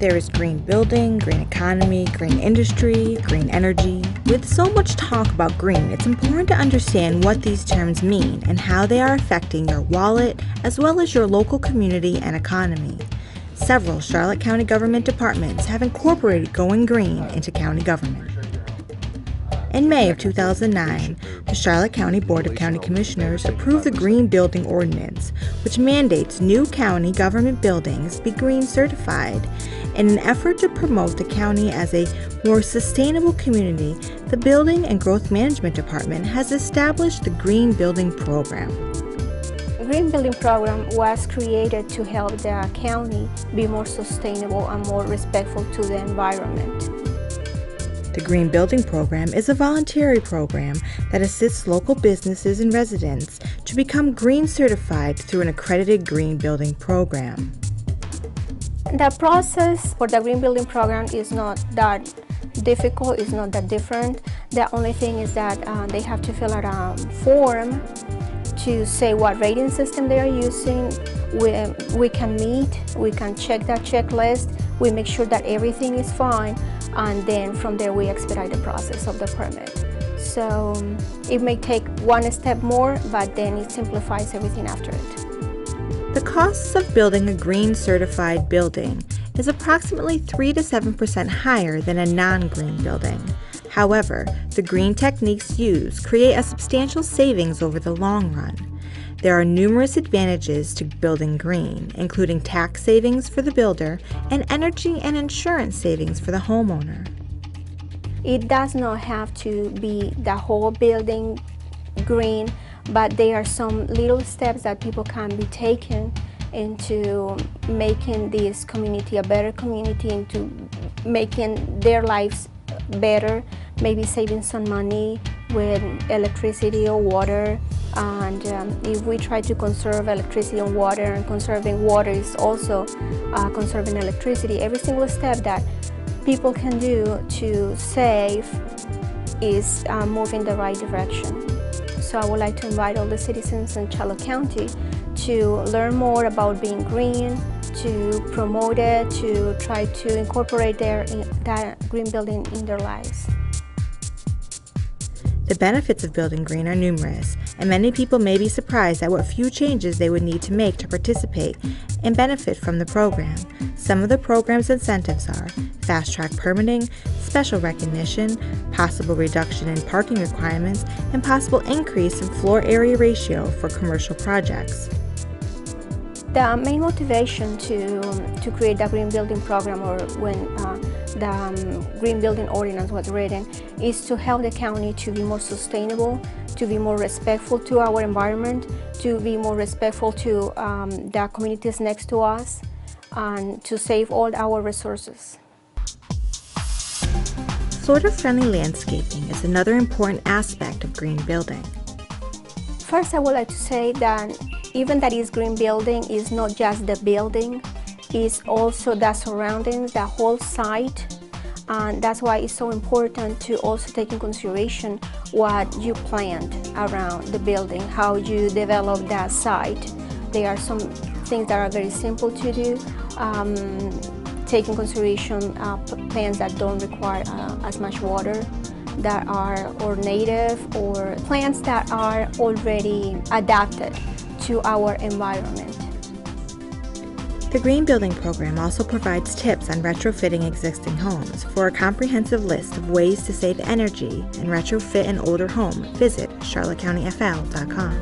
There is green building, green economy, green industry, green energy. With so much talk about green, it's important to understand what these terms mean and how they are affecting your wallet as well as your local community and economy. Several Charlotte County government departments have incorporated going green into county government. In May of 2009, the Charlotte County Board of County Commissioners approved the Green Building Ordinance, which mandates new county government buildings be green certified. In an effort to promote the county as a more sustainable community, the Building and Growth Management Department has established the Green Building Program. The Green Building Program was created to help the county be more sustainable and more respectful to the environment. The Green Building Program is a voluntary program that assists local businesses and residents to become green certified through an accredited green building program. The process for the Green Building Program is not that difficult, it's not that different. The only thing is that they have to fill out a form to say what rating system they are using. We can meet, we can check that checklist, we make sure that everything is fine, and then from there we expedite the process of the permit. So it may take one step more, but then it simplifies everything after it. The costs of building a green certified building is approximately 3 to 7% higher than a non-green building. However, the green techniques used create a substantial savings over the long run. There are numerous advantages to building green, including tax savings for the builder and energy and insurance savings for the homeowner. It does not have to be the whole building green, but there are some little steps that people can be taking into making this community a better community, into making their lives better, maybe saving some money with electricity or water. And if we try to conserve electricity and water, and conserving water is also conserving electricity, every single step that people can do to save is moving in the right direction. So I would like to invite all the citizens in Charlotte County to learn more about being green, to promote it, to try to incorporate that green building in their lives. The benefits of building green are numerous, and many people may be surprised at what few changes they would need to make to participate and benefit from the program. Some of the program's incentives are fast-track permitting, special recognition, possible reduction in parking requirements, and possible increase in floor area ratio for commercial projects. The main motivation to create the Green Building Program, or when the Green Building Ordinance was written, is to help the county to be more sustainable, to be more respectful to our environment, to be more respectful to the communities next to us, and to save all our resources. Sorter-friendly landscaping is another important aspect of green building. First, I would like to say that even that is green building is not just the building, it's also the surroundings, the whole site. And that's why it's so important to also take in consideration what you plant around the building, how you develop that site. There are some things that are very simple to do. Take in consideration plants that don't require as much water, that are or native, or plants that are already adapted to our environment. The Green Building Program also provides tips on retrofitting existing homes. For a comprehensive list of ways to save energy and retrofit an older home, visit charlottecountyfl.com.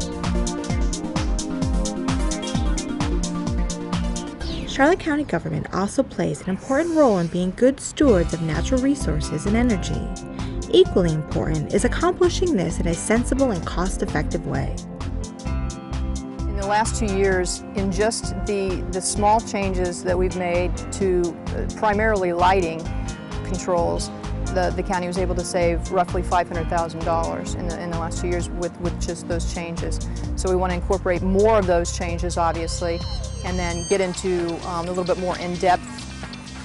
Charlotte County government also plays an important role in being good stewards of natural resources and energy. Equally important is accomplishing this in a sensible and cost-effective way. In the last 2 years, in just the small changes that we've made to primarily lighting controls, the county was able to save roughly $500,000 in the last 2 years with just those changes. So we want to incorporate more of those changes, obviously, and then get into a little bit more in-depth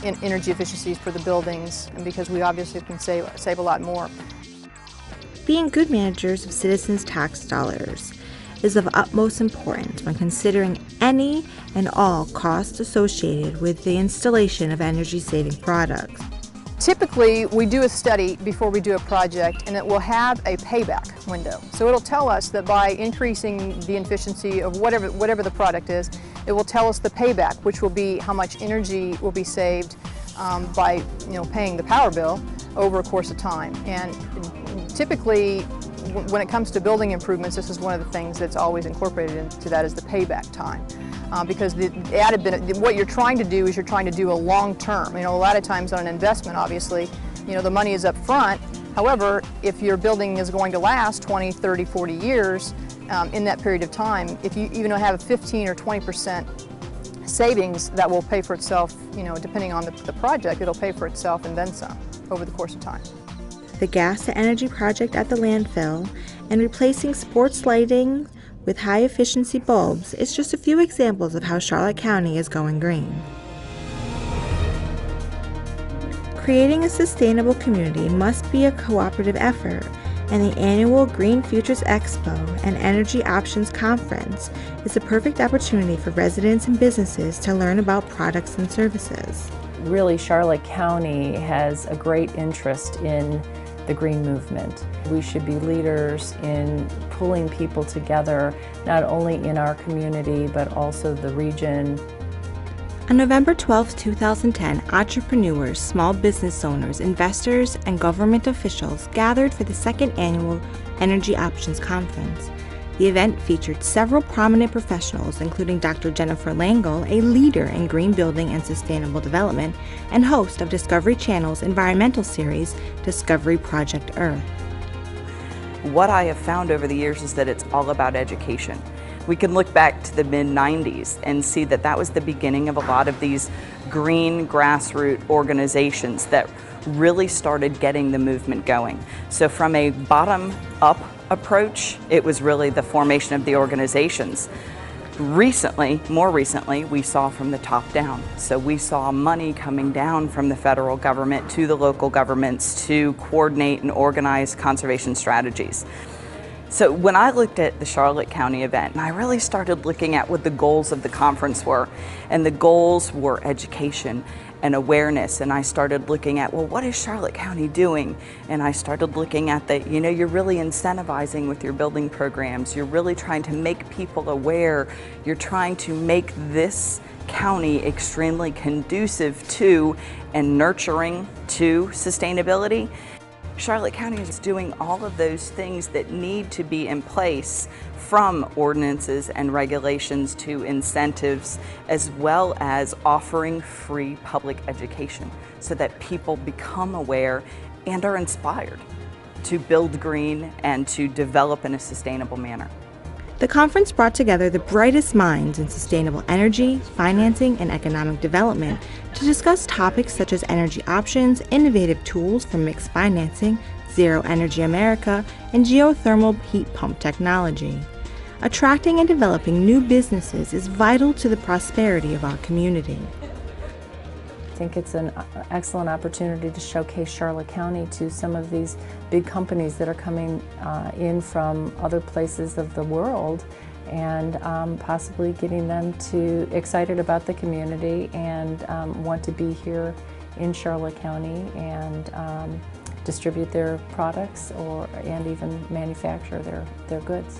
in energy efficiencies for the buildings, and because we obviously can save a lot more. Being good managers of citizens' tax dollars. is of utmost importance when considering any and all costs associated with the installation of energy-saving products. Typically, we do a study before we do a project, and it will have a payback window. So it'll tell us that by increasing the efficiency of whatever the product is, it will tell us the payback, which will be how much energy will be saved by paying the power bill over a course of time. And typically, when it comes to building improvements, this is one of the things that's always incorporated into that is the payback time. Because the added benefit, what you're trying to do is you're trying to do a long term. A lot of times on an investment, obviously, the money is up front. However, if your building is going to last 20, 30, 40 years, in that period of time, if you even have a 15 or 20% savings, that will pay for itself, depending on the project, it'll pay for itself and then some over the course of time. The gas-to-energy project at the landfill and replacing sports lighting with high-efficiency bulbs is just a few examples of how Charlotte County is going green. Creating a sustainable community must be a cooperative effort, and the annual Green Futures Expo and Energy Options Conference is a perfect opportunity for residents and businesses to learn about products and services. Really, Charlotte County has a great interest in the green movement. We should be leaders in pulling people together, not only in our community, but also the region. On November 12, 2010, entrepreneurs, small business owners, investors, and government officials gathered for the second annual Energy Options Conference. The event featured several prominent professionals, including Dr. Jennifer Langle, a leader in green building and sustainable development, and host of Discovery Channel's environmental series, Discovery Project Earth. What I have found over the years is that it's all about education. We can look back to the mid-90s and see that that was the beginning of a lot of these green grassroots organizations that really started getting the movement going. So from a bottom-up approach, it was really the formation of the organizations. More recently, we saw from the top down. So we saw money coming down from the federal government to the local governments to coordinate and organize conservation strategies. So when I looked at the Charlotte County event, and I really started looking at what the goals of the conference were, and the goals were education and awareness, and I started looking at, well, what is Charlotte County doing? And I started looking at that, you're really incentivizing with your building programs, you're really trying to make people aware, you're trying to make this county extremely conducive to and nurturing to sustainability. Charlotte County is doing all of those things that need to be in place, from ordinances and regulations to incentives, as well as offering free public education so that people become aware and are inspired to build green and to develop in a sustainable manner. The conference brought together the brightest minds in sustainable energy, financing, and economic development to discuss topics such as energy options, innovative tools for mixed financing, Zero Energy America, and geothermal heat pump technology. Attracting and developing new businesses is vital to the prosperity of our community. I think it's an excellent opportunity to showcase Charlotte County to some of these big companies that are coming in from other places of the world, and possibly getting them to excited about the community and want to be here in Charlotte County and distribute their products and even manufacture their goods.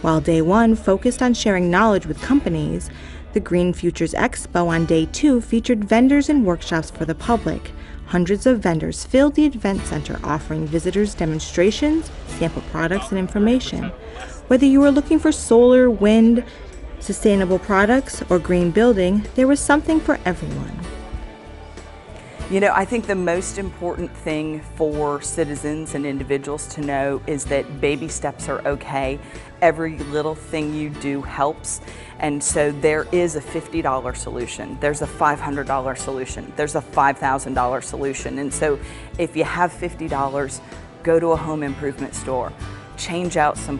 While Day 1 focused on sharing knowledge with companies, the Green Futures Expo on Day 2 featured vendors and workshops for the public. Hundreds of vendors filled the event center, offering visitors demonstrations, sample products, and information. Whether you were looking for solar, wind, sustainable products, or green building, there was something for everyone. I think the most important thing for citizens and individuals to know is that baby steps are okay. Every little thing you do helps. And so there is a $50 solution, there's a $500 solution, there's a $5,000 solution. And so if you have $50, go to a home improvement store, change out some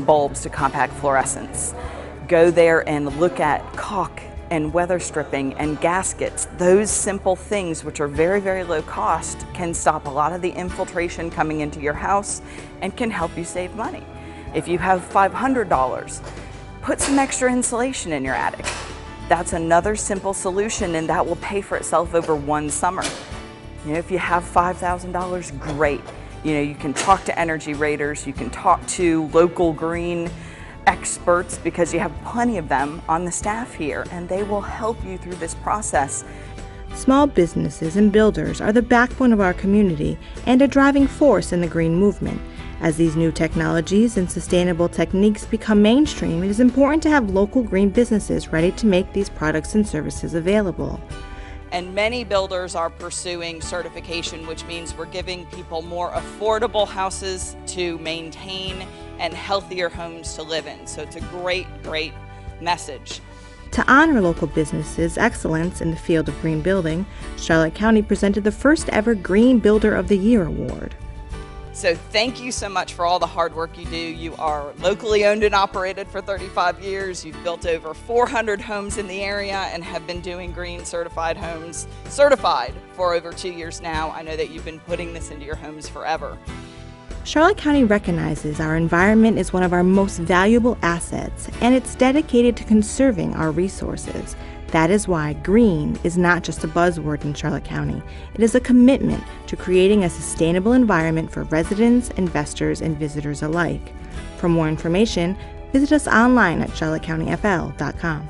bulbs to compact fluorescents. Go there and look at caulk and weather stripping and gaskets. Those simple things, which are very, very low cost, can stop a lot of the infiltration coming into your house and can help you save money. If you have $500, put some extra insulation in your attic. That's another simple solution, and that will pay for itself over one summer. You know, if you have $5,000, great. You know, you can talk to energy raters, you can talk to local green experts because you have plenty of them on the staff here, and they will help you through this process. Small businesses and builders are the backbone of our community and a driving force in the green movement. As these new technologies and sustainable techniques become mainstream, it is important to have local green businesses ready to make these products and services available. And many builders are pursuing certification, which means we're giving people more affordable houses to maintain and healthier homes to live in. So it's a great, great message. To honor local businesses' excellence in the field of green building, Charlotte County presented the first ever Green Builder of the Year award. So thank you so much for all the hard work you do. You are locally owned and operated for 35 years. You've built over 400 homes in the area and have been doing green certified homes, certified for over 2 years now. I know that you've been putting this into your homes forever. Charlotte County recognizes our environment is one of our most valuable assets, and it's dedicated to conserving our resources. That is why green is not just a buzzword in Charlotte County. It is a commitment to creating a sustainable environment for residents, investors, and visitors alike. For more information, visit us online at charlottecountyfl.com.